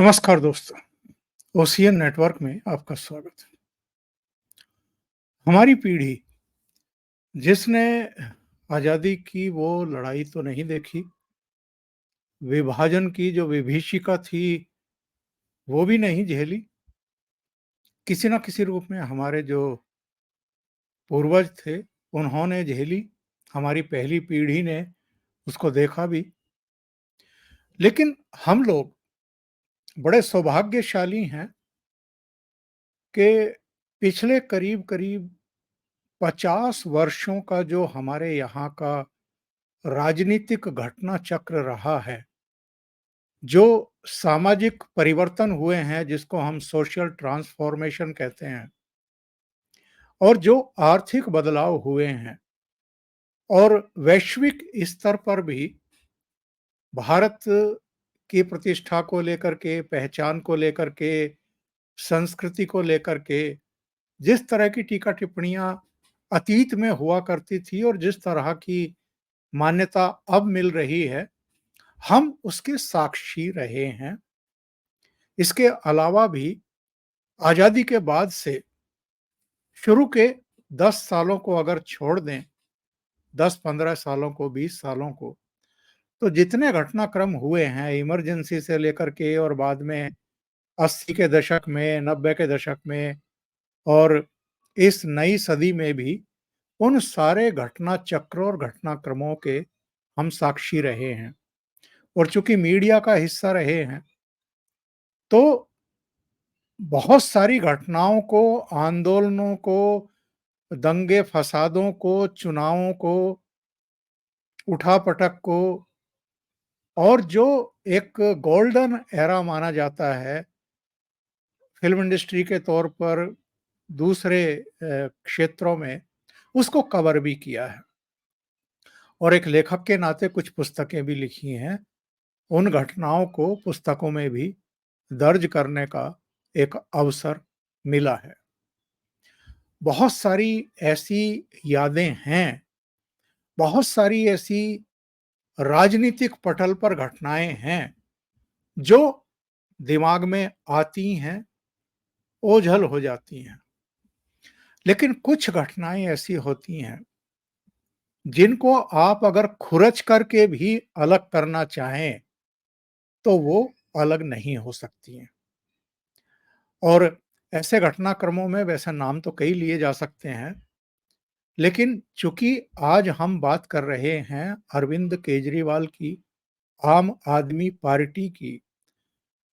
नमस्कार दोस्तों, ocean network में आपका स्वागत है। हमारी पीढ़ी जिसने आज़ादी की वो लड़ाई तो नहीं देखी, विभाजन की जो विभीषिका थी वो भी नहीं झेली, किसी न किसी रूप में हमारे जो पूर्वज थे उन्होंने झेली, हमारी पहली पीढ़ी ने उसको देखा भी। लेकिन हम लोग बड़े सौभाग्यशाली हैं कि पिछले करीब-करीब 50 वर्षों का जो हमारे यहाँ का राजनीतिक घटना चक्र रहा है, जो सामाजिक परिवर्तन हुए हैं जिसको हम सोशल ट्रांसफॉर्मेशन कहते हैं और जो आर्थिक बदलाव हुए हैं और वैश्विक स्तर पर भी भारत की प्रतिष्ठा को लेकर के, पहचान को लेकर के, संस्कृति को लेकर के जिस तरह की टीका-टिप्पणियाँ अतीत में हुआ करती थी और जिस तरह की मान्यता अब मिल रही है, हम उसके साक्षी रहे हैं। इसके अलावा भी आज़ादी के बाद से शुरू के 10 सालों को अगर छोड़ दें, 10-15 सालों को, 20 सालों को, तो जितने घटनाक्रम हुए हैं इमरजेंसी से लेकर के और बाद में 80 के दशक में, 90 के दशक में और इस नई सदी में भी उन सारे घटना चक्रों और घटनाक्रमों के हम साक्षी रहे हैं। और चूँकि मीडिया का हिस्सा रहे हैं, तो बहुत सारी घटनाओं को, आंदोलनों को, दंगे-फसादों को, चुनावों को, उठा-पटक को और जो एक गोल्डन एरा माना जाता है, फ़िल्म इंडस्ट्री के तौर पर दूसरे क्षेत्रों में, उसको कवर भी किया है। और एक लेखक के नाते कुछ पुस्तकें भी लिखी हैं। उन घटनाओं को पुस्तकों में भी दर्ज करने का एक अवसर मिला है। बहुत सारी ऐसी यादें हैं, बहुत सारी ऐसी राजनीतिक पटल पर घटनाएँ हैं, जो दिमाग में आती हैं, ओझल हो जाती हैं। लेकिन कुछ घटनाएँ ऐसी होती हैं, जिनको आप अगर खुरच करके भी अलग करना चाहें, तो वो अलग नहीं हो सकती हैं। और ऐसे घटनाक्रमों में वैसे नाम तो कई लिए जा सकते हैं, लेकिन चूँकि आज हम बात कर रहे हैं अरविंद केजरीवाल की, आम आदमी पार्टी की,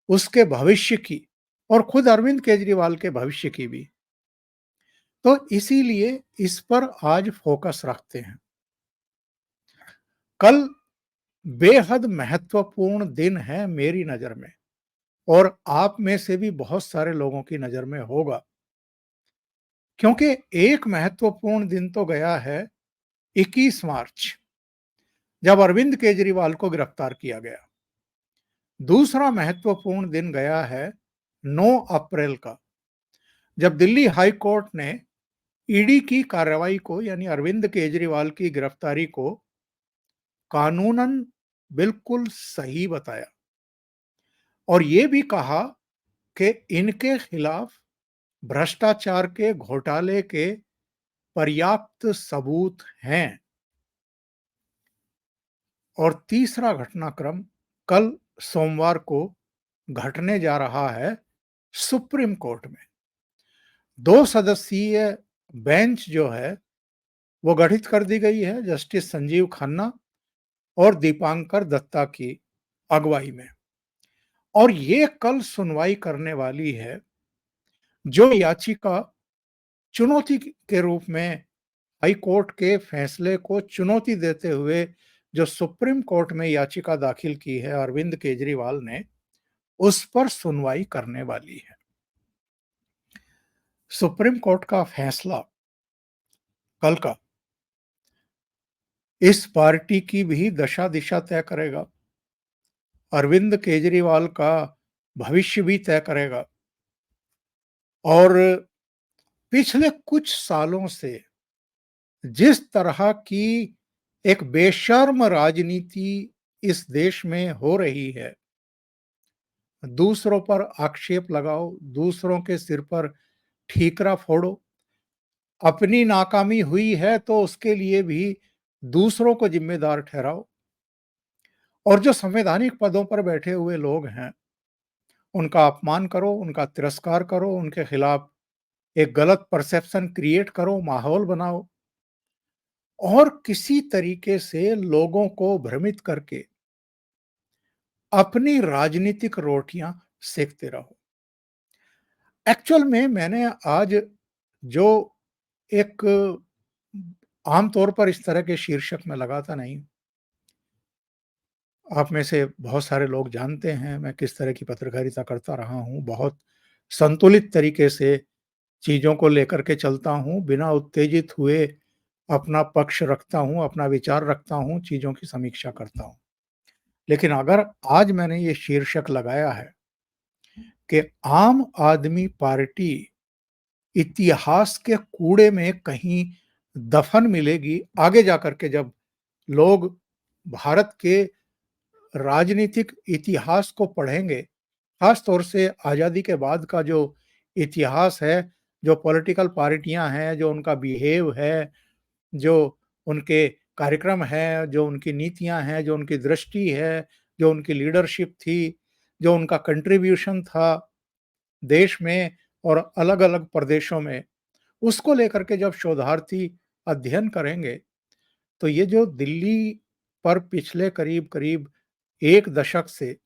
उसके भविष्य की और खुद अरविंद केजरीवाल के भविष्य की भी। तो इसीलिए इस पर आज फ़ोकस रखते हैं। कल बेहद महत्वपूर्ण दिन है मेरी नज़र में और आप में से भी बहुत सारे लोगों की नज़र में होगा। क्योंकि एक महत्वपूर्ण दिन तो गया है 21 मार्च, जब अरविंद केजरीवाल को गिरफ्तार किया गया। दूसरा महत्वपूर्ण दिन गया है 9 अप्रैल का, जब दिल्ली हाई कोर्ट ने ईडी की कार्रवाई को यानी अरविंद केजरीवाल की गिरफ्तारी को कानूनन बिल्कुल सही बताया और ये भी कहा कि इनके खिलाफ भ्रष्टाचार के घोटाले के पर्याप्त सबूत हैं। और तीसरा घटनाक्रम कल सोमवार को घटने जा रहा है सुप्रीम कोर्ट में। 2 सदस्यीय बेंच जो है वो गठित कर दी गई है जस्टिस संजीव खन्ना और दीपांकर दत्ता की अगुवाई में। और ये कल सुनवाई करने वाली है जो याचिका चुनौती के रूप में हाई कोर्ट के फैसले को चुनौती देते हुए जो सुप्रीम कोर्ट में याचिका दाखिल की है अरविंद केजरीवाल ने, उस पर सुनवाई करने वाली है। सुप्रीम कोर्ट का फैसला कल का इस पार्टी की भी दशा-दिशा तय करेगा। अरविंद केजरीवाल का भविष्य भी तय करेगा। और पिछले कुछ सालों से जिस तरह की एक बेशर्म राजनीति इस देश में हो रही है, दूसरों पर आक्षेप लगाओ, दूसरों के सिर पर ठीकरा फोड़ो। अपनी नाकामी हुई है तो उसके लिए भी दूसरों को ज़िम्मेदार ठहराओ। और जो संवैधानिक पदों पर बैठे हुए लोग हैं, उनका अपमान करो, उनका तिरस्कार करो, उनके खिलाफ एक गलत परसेप्शन क्रिएट करो, माहौल बनाओ और किसी तरीके से लोगों को भ्रमित करके अपनी राजनीतिक रोटियां सेकते रहो। एक्चुअल में मैंने आज जो एक आम तौर पर इस तरह के शीर्षक में लगाता नहीं, आप में से बहुत सारे लोग जानते हैं मैं किस तरह की पत्रकारिता करता रहा हूँ। बहुत संतुलित तरीके से चीज़ों को लेकर के चलता हूँ, बिना उत्तेजित हुए अपना पक्ष रखता हूँ, अपना विचार रखता हूँ, चीज़ों की समीक्षा करता हूँ। लेकिन अगर आज मैंने ये शीर्षक लगाया है कि आम आदमी पार्टी इतिहास के कूड़े में कहीं दफन मिलेगी, आगे जाकर के जब लोग भारत के राजनीतिक इतिहास को पढ़ेंगे, खास तौर से आज़ादी के बाद का जो इतिहास है, जो पॉलिटिकल पार्टियां हैं, जो उनका बिहेव है, जो उनके कार्यक्रम हैं, जो उनकी नीतियां हैं, जो उनकी दृष्टि है, जो उनकी लीडरशिप थी, जो उनका कंट्रीब्यूशन था देश में और अलग-अलग प्रदेशों में, उसको लेकर के जब शोधार्थी अध्ययन करेंगे, तो ये जो दिल्ली पर पिछले करीब-करीब 1 दशक से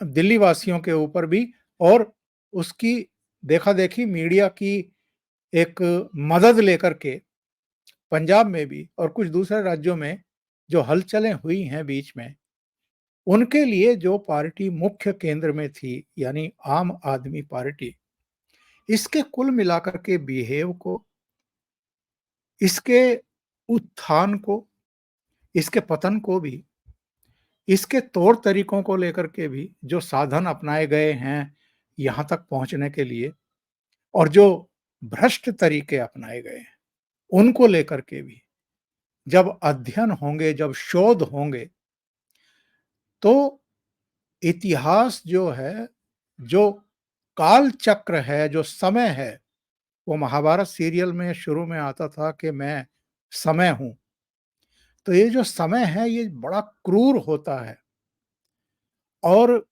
दिल्ली वासियों के ऊपर भी और उसकी देखा-देखी मीडिया की एक मदद लेकर के पंजाब में भी और कुछ दूसरे राज्यों में जो हलचलें हुई हैं बीच में, उनके लिए जो पार्टी मुख्य केंद्र में थी, यानी आम आदमी पार्टी, इसके कुल मिलाकर के बिहेव को, इसके उत्थान को, इसके पतन को भी, इसके तौर तरीकों को लेकर के भी जो साधन अपनाए गए हैं यहाँ तक पहुँचने के लिए और जो भ्रष्ट तरीके अपनाए गए हैं, उनको लेकर के भी जब अध्ययन होंगे, जब शोध होंगे, तो इतिहास जो है, जो काल चक्र है, जो समय है, वो महाभारत सीरियल में शुरू में आता था कि मैं समय हूँ। तो ये जो समय है, ये बड़ा क्रूर होता है और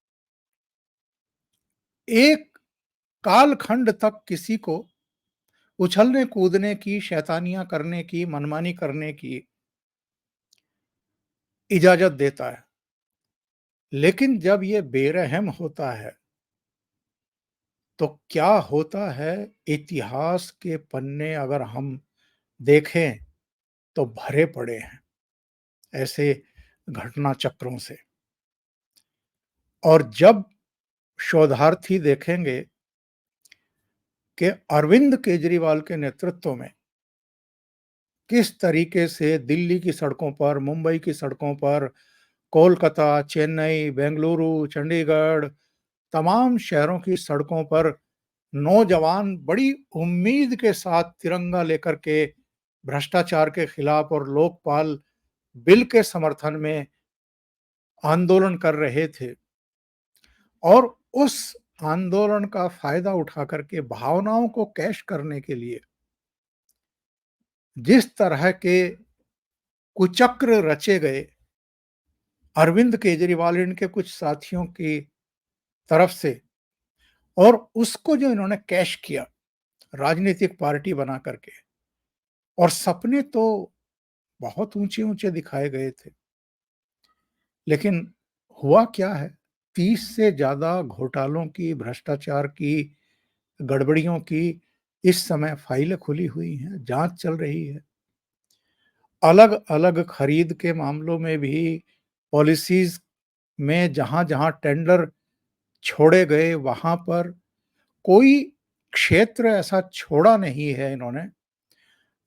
एक कालखंड तक किसी को उछलने-कूदने की, शैतानियाँ करने की, मनमानी करने की इजाज़त देता है। लेकिन जब ये बेरहम होता है, तो क्या होता है, इतिहास के पन्ने अगर हम देखें, तो भरे पड़े हैं ऐसे घटना चक्रों से। और जब शोधार्थी देखेंगे कि अरविंद केजरीवाल के नेतृत्व में किस तरीके से दिल्ली की सड़कों पर, मुंबई की सड़कों पर, कोलकाता, चेन्नई, बेंगलुरु, चंडीगढ़, तमाम शहरों की सड़कों पर नौजवान बड़ी उम्मीद के साथ तिरंगा लेकर के भ्रष्टाचार के खिलाफ और लोकपाल बिल के समर्थन में आंदोलन कर रहे थे और उस आंदोलन का फायदा उठा करके भावनाओं को कैश करने के लिए जिस तरह के कुचक्र रचे गए अरविंद केजरीवाल इनके कुछ साथियों की तरफ से और उसको जो इन्होंने कैश किया राजनीतिक पार्टी बना करके और सपने तो बहुत ऊंचे-ऊंचे दिखाए गए थे। लेकिन हुआ क्या है, 30 से ज़्यादा घोटालों की, भ्रष्टाचार की, गड़बड़ियों की इस समय फाइलें खुली हुई हैं, जाँच चल रही है। अलग-अलग खरीद के मामलों में भी पॉलिसीज़ में जहाँ-जहाँ टेंडर छोड़े गए, वहाँ पर कोई क्षेत्र ऐसा छोड़ा नहीं है इन्होंने,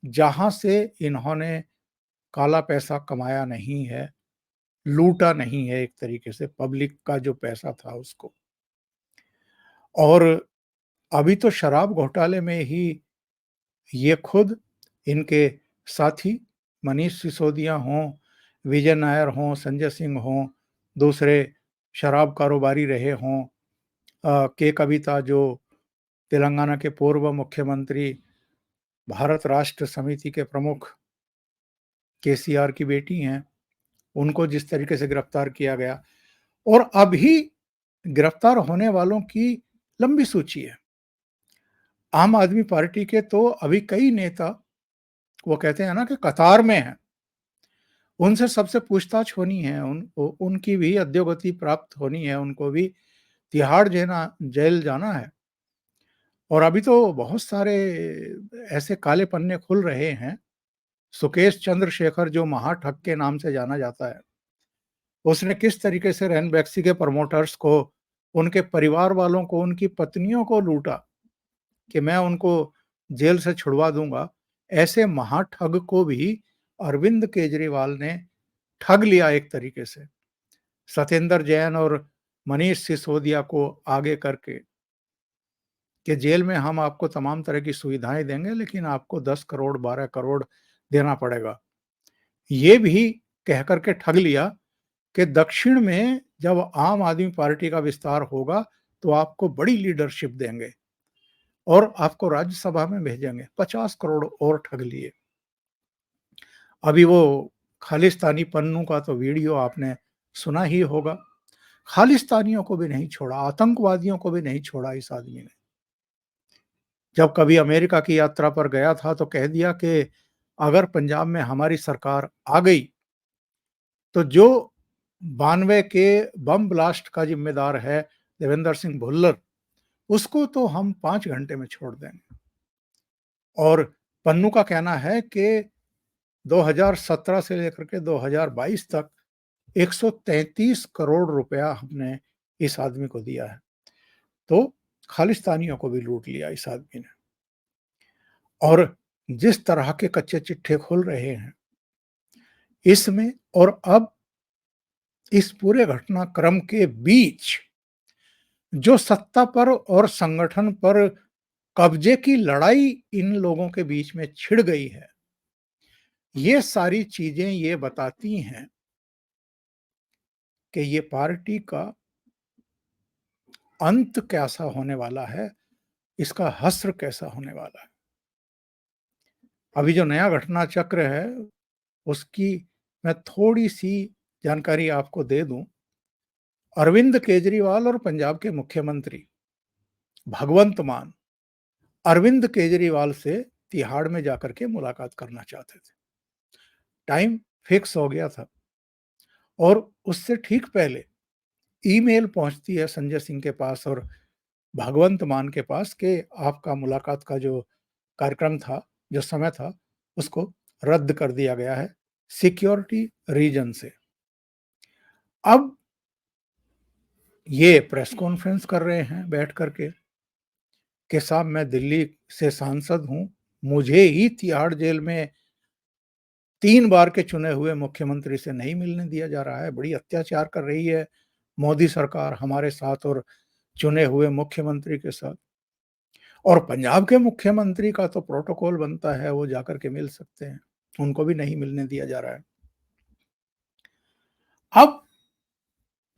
जहाँ से इन्होंने काला पैसा कमाया नहीं है, लूटा नहीं है एक तरीके से पब्लिक का जो पैसा था उसको। और अभी तो शराब घोटाले में ही ये खुद इनके साथी मनीष सिसोदिया हों, विजय नायर हों, संजय सिंह हों, दूसरे शराब कारोबारी रहे हों, के कविता जो तेलंगाना के पूर्व मुख्यमंत्री, भारत राष्ट्र समिति के प्रमुख केसीआर की बेटी हैं, उनको जिस तरीके से गिरफ्तार किया गया और अभी गिरफ्तार होने वालों की लंबी सूची है। आम आदमी पार्टी के तो अभी कई नेता, वो कहते हैं ना कि कतार में हैं, उनसे सबसे पूछताछ होनी है, उनकी भी अद्योगति प्राप्त होनी है, उनको भी तिहाड़ जेल जाना है। और अभी तो बहुत सारे ऐसे काले पन्ने खुल रहे हैं। सुकेश चंद्रशेखर, जो महाठग के नाम से जाना जाता है, उसने किस तरीके से रैनबैक्सी के प्रमोटर्स को, उनके परिवार वालों को, उनकी पत्नियों को लूटा कि मैं उनको जेल से छुड़वा दूंगा। ऐसे महाठग को भी अरविंद केजरीवाल ने ठग लिया एक तरीके से, सत्येंद्र जैन और मनीष सिसोदिया को आगे करके, कि जेल में हम आपको तमाम तरह की सुविधाएं देंगे, लेकिन आपको 10 करोड़ 12 करोड़ देना पड़ेगा। ये भी कह करके ठग लिया कि दक्षिण में जब आम आदमी पार्टी का विस्तार होगा तो आपको बड़ी लीडरशिप देंगे और आपको राज्यसभा में भेजेंगे। 50 करोड़ और ठग लिए। अभी वो खालिस्तानी पन्नू का तो वीडियो आपने सुना ही होगा। खालिस्तानियों को भी नहीं छोड़ा, आतंकवादियों को भी नहीं छोड़ा इस आदमी ने। जब कभी अमेरिका की यात्रा पर गया था तो कह दिया कि अगर पंजाब में हमारी सरकार आ गई तो जो 92 के बम ब्लास्ट का जिम्मेदार है देवेंद्र सिंह भुल्लर, उसको तो हम 5 घंटे में छोड़ देंगे। और पन्नू का कहना है कि 2017 से लेकर के 2022 तक 133 करोड़ रुपया हमने इस आदमी को दिया है। तो खालिस्तानियों को भी लूट लिया इस आदमी ने। और जिस तरह के कच्चे चिट्ठे खुल रहे हैं इसमें, और अब इस पूरे घटनाक्रम के बीच जो सत्ता पर और संगठन पर कब्जे की लड़ाई इन लोगों के बीच में छिड़ गई है, ये सारी चीजें ये बताती हैं कि ये पार्टी का अंत कैसा होने वाला है, इसका हश्र कैसा होने वाला है। अभी जो नया घटना चक्र है उसकी मैं थोड़ी सी जानकारी आपको दे दूं। अरविंद केजरीवाल और पंजाब के मुख्यमंत्री भगवंत मान अरविंद केजरीवाल से तिहाड़ में जाकर के मुलाकात करना चाहते थे। टाइम फिक्स हो गया था और उससे ठीक पहले ईमेल पहुंचती है संजय सिंह के पास और भगवंत मान के पास कि आपका मुलाकात का जो कार्यक्रम था, जो समय था, उसको रद्द कर दिया गया है सिक्योरिटी रीजन से। अब ये प्रेस कॉन्फ्रेंस कर रहे हैं बैठ करके कि साहब मैं दिल्ली से सांसद हूं, मुझे ही तिहाड़ जेल में 3 बार के चुने हुए मुख्यमंत्री से नहीं मिलने दिया जा रहा है। बड़ी अत्याचार कर रही है मोदी सरकार हमारे साथ और चुने हुए मुख्यमंत्री के साथ। और पंजाब के मुख्यमंत्री का तो प्रोटोकॉल बनता है, वो जाकर के मिल सकते हैं, उनको भी नहीं मिलने दिया जा रहा है। अब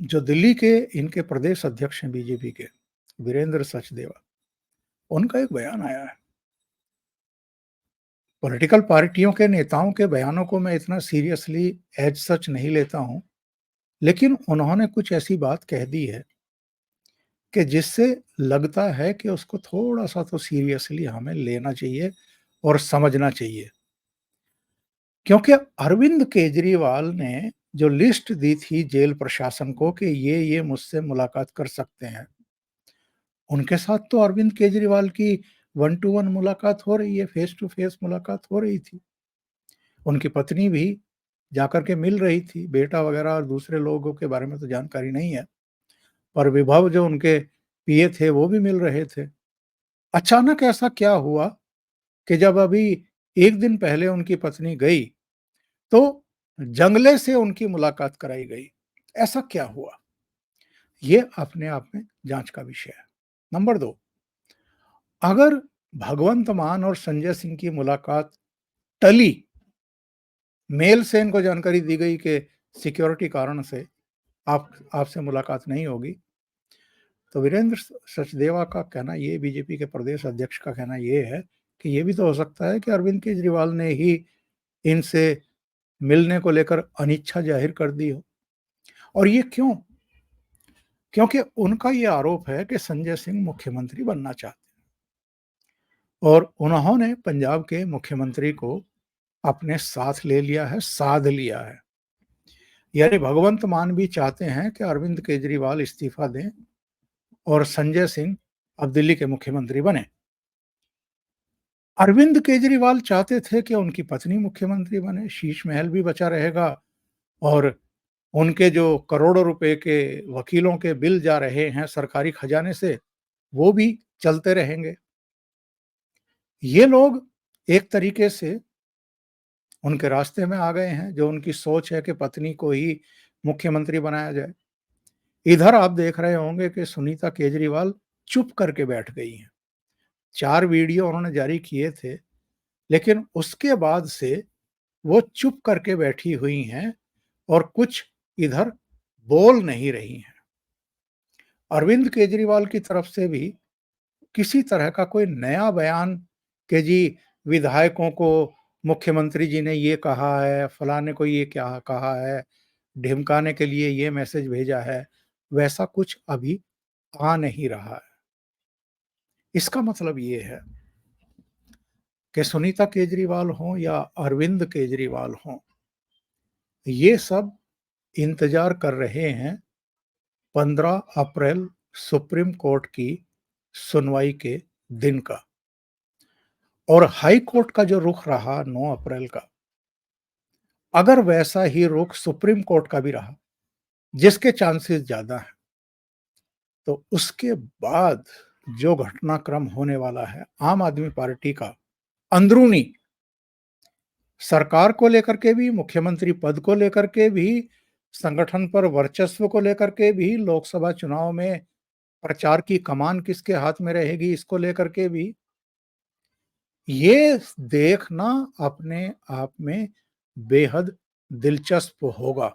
जो दिल्ली के इनके प्रदेश अध्यक्ष हैं बीजेपी के, वीरेंद्र सचदेवा, उनका एक बयान आया है। पॉलिटिकल पार्टियों के नेताओं के बयानों को मैं इतना सीरियसली एज सच नहीं लेता हूं, लेकिन उन्होंने कुछ ऐसी बात कह दी है कि जिससे लगता है कि उसको थोड़ा-सा तो सीरियसली हमें लेना चाहिए और समझना चाहिए। क्योंकि अरविंद केजरीवाल ने जो लिस्ट दी थी जेल प्रशासन को कि ये मुझसे मुलाकात कर सकते हैं, उनके साथ तो अरविंद केजरीवाल की 1 टू 1 मुलाकात हो रही है, फेस टू फेस मुलाकात हो रही थी। उनकी पत्नी भी जाकर के मिल रही थी, बेटा वगैरह और दूसरे लोगों के बारे में तो जानकारी नहीं है, पर विभव जो उनके पीए थे वो भी मिल रहे थे। अचानक ऐसा क्या हुआ कि जब अभी 1 दिन पहले उनकी पत्नी गई, तो जंगले से उनकी मुलाकात कराई गई। ऐसा क्या हुआ? ये अपने आप में जाँच का विषय है। नंबर 2, अगर भगवंत मान और संजय सिंह की मुलाकात टली, मेल से इनको जानकारी दी गई कि सिक्योरिटी कारण से आपसे मुलाकात नहीं होगी। तो वीरेंद्र सचदेवा का कहना ये, बीजेपी के प्रदेश अध्यक्ष का कहना ये है कि ये भी तो हो सकता है कि अरविंद केजरीवाल ने ही इनसे मिलने को लेकर अनिच्छा जाहिर कर दी हो। और ये क्यों? क्योंकि उनका ये आरोप है कि संजय सिंह मुख्यमंत्री बनना चाहते हैं और उन्होंने पंजाब के मुख्यमंत्री को अपने साथ ले लिया है, साध लिया है। यानी भगवंत मान भी चाहते हैं कि अरविंद केजरीवाल इस्तीफा दें और संजय सिंह अब दिल्ली के मुख्यमंत्री बने। अरविंद केजरीवाल चाहते थे कि उनकी पत्नी मुख्यमंत्री बने, शीश महल भी बचा रहेगा और उनके जो करोड़ों रुपए के वकीलों के बिल जा रहे हैं सरकारी खजाने से, वो भी चलते रहेंगे। ये लोग एक तरीके से उनके रास्ते में आ गए हैं, जो उनकी सोच है कि पत्नी को ही मुख्यमंत्री बनाया जाए। इधर आप देख रहे होंगे कि सुनीता केजरीवाल चुप करके बैठ गई हैं। 4 वीडियो उन्होंने जारी किए थे, लेकिन उसके बाद से वो चुप करके बैठी हुई हैं और कुछ इधर बोल नहीं रही हैं। अरविंद केजरीवाल की तरफ से भी किसी तरह का कोई नया बयान कि जी विधायकों को मुख्यमंत्री जी ने ये कहा है, फलाने को ये क्या कहा है, ढिमकाने के लिए ये मैसेज भेजा है, वैसा कुछ अभी आ नहीं रहा है। इसका मतलब ये है कि सुनीता केजरीवाल हों या अरविंद केजरीवाल हों, ये सब इंतजार कर रहे हैं 15 अप्रैल सुप्रीम कोर्ट की सुनवाई के दिन का। और हाई कोर्ट का जो रुख रहा 9 अप्रैल का, अगर वैसा ही रुख सुप्रीम कोर्ट का भी रहा, जिसके चांसेस ज्यादा हैं, तो उसके बाद जो घटनाक्रम होने वाला है आम आदमी पार्टी का अंदरूनी, सरकार को लेकर के भी, मुख्यमंत्री पद को लेकर के भी, संगठन पर वर्चस्व को लेकर के भी, लोकसभा चुनाव में प्रचार की कमान किसके हाथ में रहेगी इसको लेकर के भी, ये देखना अपने आप में बेहद दिलचस्प होगा।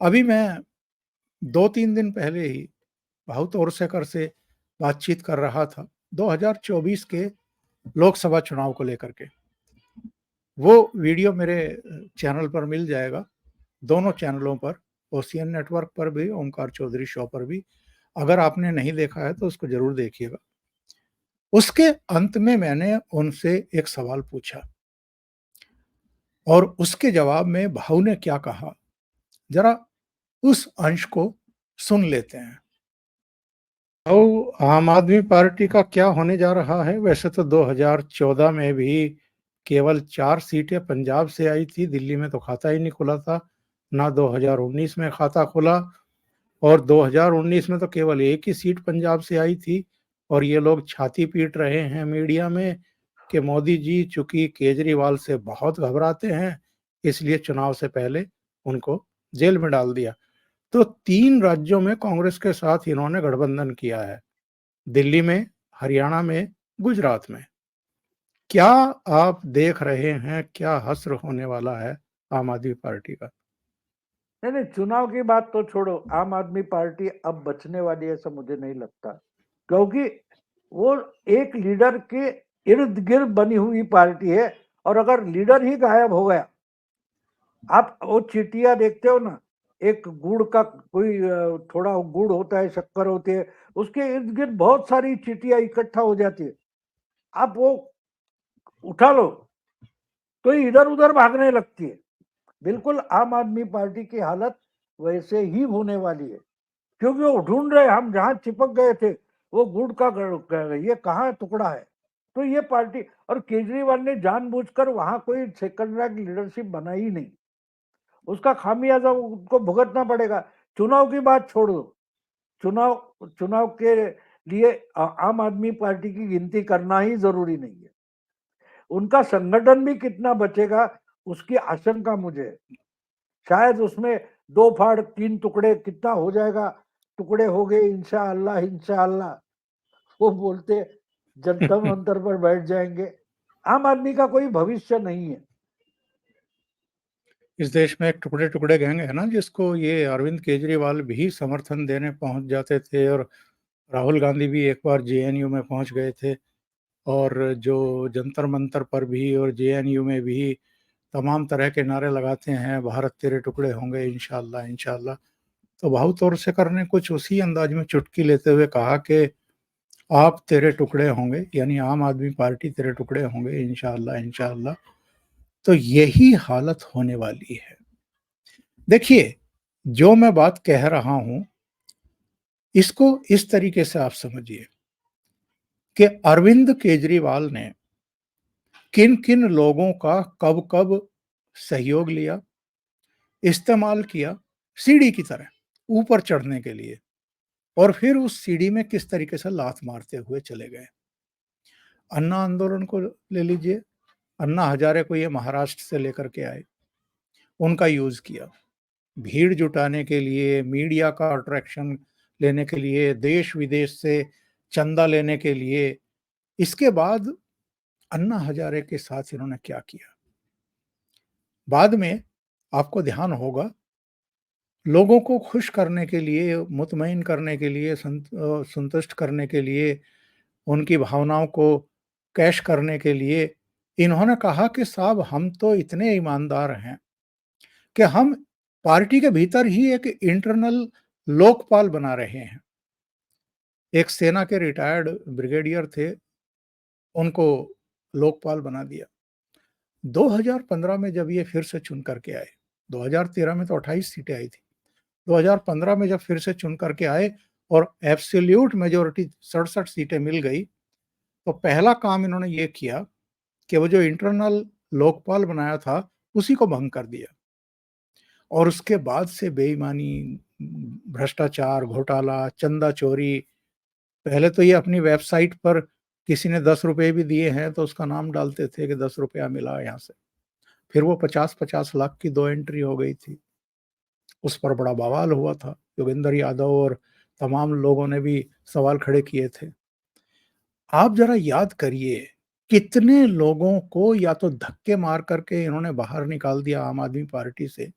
अभी मैं 2-3 दिन पहले ही बहुत ओरसेकर से बातचीत कर रहा था 2024 के लोकसभा चुनाव को लेकर के। वो वीडियो मेरे चैनल पर मिल जाएगा, दोनों चैनलों पर, ओशियन नेटवर्क पर भी, ओमकार चौधरी शो पर भी। अगर आपने नहीं देखा है तो उसको जरूर देखिएगा। उसके अंत में मैंने उनसे एक सवाल पूछा और उसके जवाब में भाऊ ने क्या कहा, जरा उस अंश को सुन लेते हैं। भाऊ, आम आदमी पार्टी का क्या होने जा रहा है? वैसे तो 2014 में भी केवल 4 सीटें पंजाब से आई थी, दिल्ली में तो खाता ही नहीं खुला था, ना 2019 में खाता खुला, और 2019 में तो केवल एक ही सीट पंजाब से आई थी। और ये लोग छाती पीट रहे हैं मीडिया में कि मोदी जी चूंकि केजरीवाल से बहुत घबराते हैं, इसलिए चुनाव से पहले उनको जेल में डाल दिया। तो 3 राज्यों में कांग्रेस के साथ इन्होंने गठबंधन किया है, दिल्ली में, हरियाणा में, गुजरात में। क्या आप देख रहे हैं क्या हश्र होने वाला है आम आदमी पार्टी का? नहीं नहीं, चुनाव की बात तो छोड़ो, आम आदमी पार्टी अब बचने वाली है ऐसा मुझे नहीं लगता, क्योंकि वो एक लीडर के इर्द गिर्द बनी हुई पार्टी है। और अगर लीडर ही गायब हो गया, आप वो चीटियां देखते हो ना, एक गुड़ का कोई थोड़ा गुड़ होता है, शक्कर होती है, उसके इर्द गिर्द बहुत सारी चीटियां इकट्ठा हो जाती है। आप वो उठा लो तो इधर उधर भागने लगती है। बिल्कुल आम आदमी पार्टी की हालत वैसे ही होने वाली है, क्योंकि वो ढूंढ रहे, हम जहां चिपक गए थे वो गुड़ का ये कहाँ टुकड़ा है। तो ये पार्टी, और केजरीवाल ने जानबूझकर वहां कोई सेकंड रैंक लीडरशिप बनाई ही नहीं, उसका खामियाजा उनको भुगतना पड़ेगा। चुनाव की बात छोड़ दो, चुनाव चुनाव के लिए आम आदमी पार्टी की गिनती करना ही जरूरी नहीं है। उनका संगठन भी कितना बचेगा उसकी आशंका मुझे है। शायद उसमें 2 फाड़ 3 टुकड़े कितना हो जाएगा, टुकड़े हो गए इंशाअल्लाह इंशाअल्लाह, वो बोलते जनता मंतर पर बैठ जाएंगे। आम आदमी का कोई भविष्य नहीं है। इस देश में एक टुकड़े-टुकड़े गैंग है ना, जिसको ये अरविंद केजरीवाल भी समर्थन देने पहुँच जाते थे, और राहुल गांधी भी एक बार जेएनयू में पहुँच गए थे, और जो जंतर मंतर पर भी और जेएनयू में भी तमाम तरह के नारे लगाते हैं, भारत तेरे टुकड़े होंगे इंशाअल्लाह, इंशाअल्लाह। तो भाऊ तौर से करने कुछ उसी अंदाज में चुटकी लेते हुए कहा कि आप तेरे टुकड़े होंगे, यानी आम आदमी पार्टी तेरे टुकड़े होंगे इंशाअल्लाह, इंशाअल्लाह। तो यही हालत होने वाली है। देखिए, जो मैं बात कह रहा हूं, इसको इस तरीके से आप समझिए कि अरविंद केजरीवाल ने किन किन लोगों का कब कब सहयोग लिया, इस्तेमाल किया, सीढ़ी की तरह ऊपर चढ़ने के लिए, और फिर उस सीढ़ी में किस तरीके से लात मारते हुए चले गए। अन्ना आंदोलन को ले लीजिए, अन्ना हजारे को ये महाराष्ट्र से लेकर के आए, उनका यूज किया भीड़ जुटाने के लिए, मीडिया का अट्रैक्शन लेने के लिए, देश विदेश से चंदा लेने के लिए। इसके बाद अन्ना हजारे के साथ इन्होंने क्या किया, बाद में आपको ध्यान होगा, लोगों को खुश करने के लिए, मुतमईन करने के लिए, संतुष्ट करने के लिए, उनकी भावनाओं को कैश करने के लिए इन्होंने कहा कि साहब हम तो इतने ईमानदार हैं कि हम पार्टी के भीतर ही एक इंटरनल लोकपाल बना रहे हैं। एक सेना के रिटायर्ड ब्रिगेडियर थे, उनको लोकपाल बना दिया। 2015 में जब ये फिर से चुन करके आए, 2013 में तो 28 सीटें आई थी, 2015 में जब फिर से चुन करके आए और एब्सोल्यूट मेजॉरिटी 67 सीटें मिल गई, तो पहला काम इन्होंने ये किया कि वो जो इंटरनल लोकपाल बनाया था, उसी को भंग कर दिया। और उसके बाद से बेईमानी, भ्रष्टाचार, घोटाला, चंदा चोरी। पहले तो ये अपनी वेबसाइट पर किसी ने 10 रुपए भी दिए हैं तो उसका नाम डालते थे कि 10 रुपया मिला यहाँ से। फिर वो 50-50 लाख की 2 एंट्री हो गई थी। उस पर बड़ा बवाल हुआ था। योगेंद्र यादव और तमाम लोगों ने भी सवाल खड़े किए थे। आप ज़रा याद करिए, कितने लोगों को या तो धक्के मार करके इन्होंने बाहर निकाल दिया आम आदमी पार्टी से,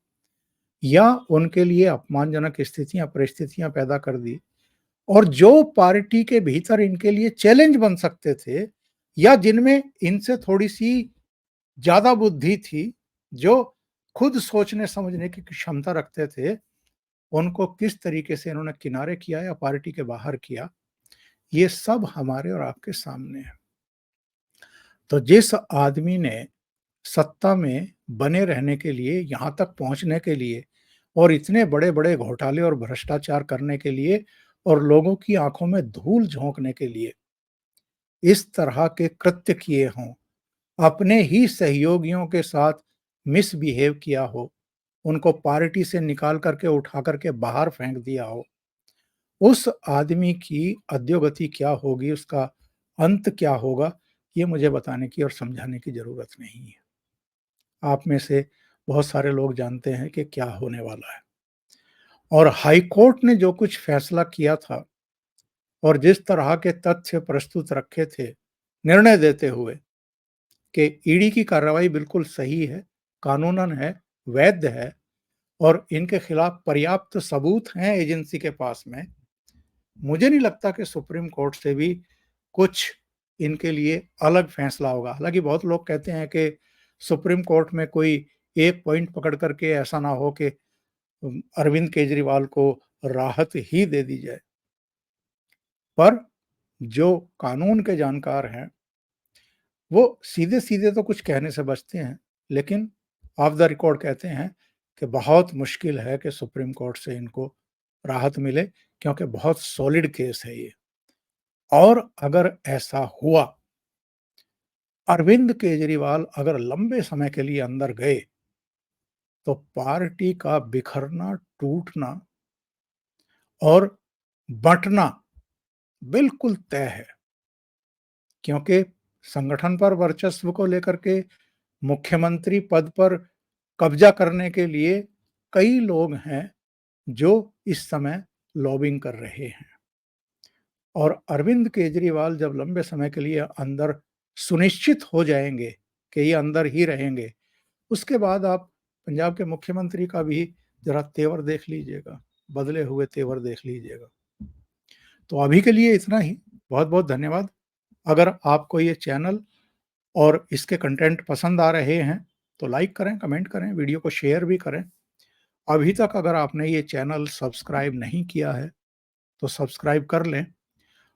या उनके लिए अपमानजनक स्थितियां, परिस्थितियां पैदा कर दी। और जो पार्टी के भीतर इनके लिए चैलेंज बन सकते थे, या जिनमें इनसे थोड़ी सी ज्यादा बुद्धि थी, जो खुद सोचने समझने की क्षमता रखते थे, उनको किस तरीके से इन्होंने किनारे किया या पार्टी के बाहर किया, ये सब हमारे और आपके सामने है। तो जिस आदमी ने सत्ता में बने रहने के लिए, यहां तक पहुंचने के लिए, और इतने बड़े बड़े घोटाले और भ्रष्टाचार करने के लिए, और लोगों की आंखों में धूल झोंकने के लिए इस तरह के कृत्य किए हों, अपने ही सहयोगियों के साथ मिसबिहेव किया हो, उनको पार्टी से निकाल करके उठा करके बाहर फेंक दिया हो, उस आदमी की अधोगति क्या होगी, उसका अंत क्या होगा, ये मुझे बताने की और समझाने की जरूरत नहीं है। आप में से बहुत सारे लोग जानते हैं कि क्या होने वाला है। और हाई कोर्ट ने जो कुछ फैसला किया था, और जिस तरह के तथ्य प्रस्तुत रखे थे निर्णय देते हुए कि ईडी की कार्रवाई बिल्कुल सही है, कानूनन है, वैध है, और इनके खिलाफ पर्याप्त सबूत हैं एजेंसी के पास में, मुझे नहीं लगता कि सुप्रीम कोर्ट से भी कुछ इनके लिए अलग फैसला होगा। हालांकि बहुत लोग कहते हैं कि सुप्रीम कोर्ट में कोई एक पॉइंट पकड़ करके ऐसा ना हो कि अरविंद केजरीवाल को राहत ही दे दी जाए। पर जो कानून के जानकार हैं, वो सीधे सीधे तो कुछ कहने से बचते हैं, लेकिन ऑफ द रिकॉर्ड कहते हैं कि बहुत मुश्किल है कि सुप्रीम कोर्ट से इनको राहत मिले, क्योंकि बहुत सॉलिड केस है ये। और अगर ऐसा हुआ, अरविंद केजरीवाल अगर लंबे समय के लिए अंदर गए, तो पार्टी का बिखरना, टूटना और बंटना बिल्कुल तय है। क्योंकि संगठन पर वर्चस्व को लेकर के, मुख्यमंत्री पद पर कब्जा करने के लिए कई लोग हैं जो इस समय लॉबिंग कर रहे हैं। और अरविंद केजरीवाल जब लंबे समय के लिए अंदर सुनिश्चित हो जाएंगे कि ये अंदर ही रहेंगे, उसके बाद आप पंजाब के मुख्यमंत्री का भी जरा तेवर देख लीजिएगा, बदले हुए तेवर देख लीजिएगा। तो अभी के लिए इतना ही। बहुत बहुत धन्यवाद। अगर आपको ये चैनल और इसके कंटेंट पसंद आ रहे हैं तो लाइक करें, कमेंट करें, वीडियो को शेयर भी करें। अभी तक अगर आपने ये चैनल सब्सक्राइब नहीं किया है तो सब्सक्राइब कर लें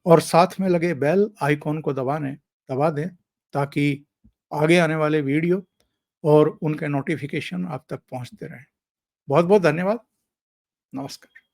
और साथ में लगे बेल आइकॉन को दबा दें ताकि आगे आने वाले वीडियो और उनके नोटिफिकेशन आप तक पहुंचते रहें। बहुत बहुत धन्यवाद। नमस्कार।